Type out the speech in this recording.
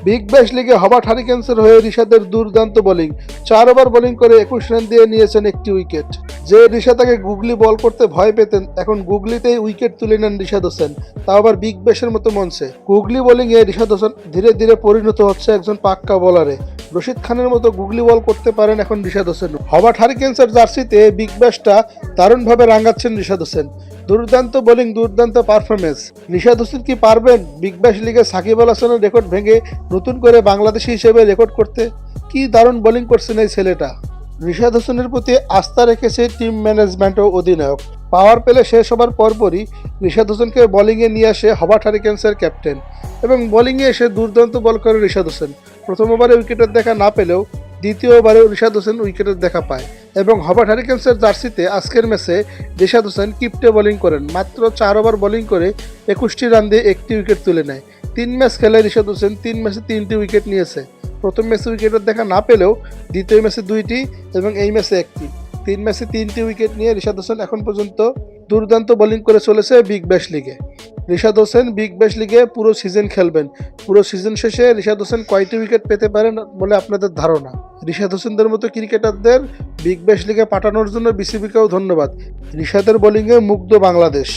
Big Bash লিগে Hobart হারিকেন্সের হয়ে রিশাদের দুর্দান্ত বোলিং। 4 ওভার বোলিং করে 21 রান দিয়ে নিয়েছেন একটি উইকেট। যে রিশাদ আগে গুগলি বল করতে ভয় পেতেন, এখন গুগলিতেই উইকেট তুলে নেন রিশাদ হোসেন, তাও আবার বিগ ব্যাশের মতো মঞ্চে। গুগলি বোলিংয়ে রিশাদ হোসেন ধীরে ধীরে পরিণত হচ্ছে একজন পাক্কা বোলারে। রশিদ খানের মতো গুগলি বল করতে পারেন এখন রিশাদ হোসেন। হবার্ট হারিকেন্সের জার্সিতে বিগ ব্যাশটা দারুণভাবে রাঙাচ্ছেন রিশাদ হোসেন। দুর্দান্ত বোলিং, দুর্দান্ত পারফরমেন্স। রিশাদ হোসেন কি পারবেন বিগ ব্যাশ লিগে সাকিব আল হাসানের রেকর্ড ভেঙে নতুন করে বাংলাদেশি হিসেবে রেকর্ড করতে? কি দারুণ বোলিং করছেন এই ছেলেটা। রিশাদ হোসেনের প্রতি আস্থা রেখেছে টিম ম্যানেজমেন্ট ও অধিনায়ক। পাওয়ার পেলে শেষ হবার পরপরই রিশাদ হোসেনকে বোলিংয়ে নিয়ে আসে হবার্ট হারিকেন্সের ক্যাপ্টেন, এবং বোলিংয়ে এসে দুর্দান্ত বল করে রিশাদ হোসেন। প্রথম ওভারে উইকেটের দেখা না পেলেও দ্বিতীয় ওভারে রিশাদ হোসেন উইকেটের দেখা পায়, এবং হবার্ট হারিকেন্সের জার্সিতে আজকের ম্যাচে রিশাদ হোসেন কিপটে বোলিং করেন। মাত্র 4 ওভার বোলিং করে 21টি রান দিয়ে একটি উইকেট তুলে নেয়। 3 ম্যাচ খেলে রিশাদ হোসেন 3 ম্যাচে 3টি উইকেট নিয়েছে। প্রথম ম্যাচে উইকেটের দেখা না পেলেও দ্বিতীয় ম্যাচে 2টি এবং এই ম্যাচে 1টি। 3 ম্যাচে 3টি উইকেট নিয়ে রিশাদ হোসেন এখন পর্যন্ত দুর্দান্ত বোলিং করে চলেছে বিগ ব্যাশ লিগে। রিশাদ হোসেন বিগ ব্যাশ লিগে পুরো সিজন খেলবেন। পুরো সিজন শেষে রিশাদ হোসেন কয়টি উইকেট পেতে পারেন বলে আপনাদের ধারণা? রিশাদ হোসেনদের মতো ক্রিকেটারদের বিগ ব্যাশ লিগে পাঠানোর জন্য বিসিবিকেও ধন্যবাদ। রিশাদের বোলিংয়ে মুগ্ধ বাংলাদেশ।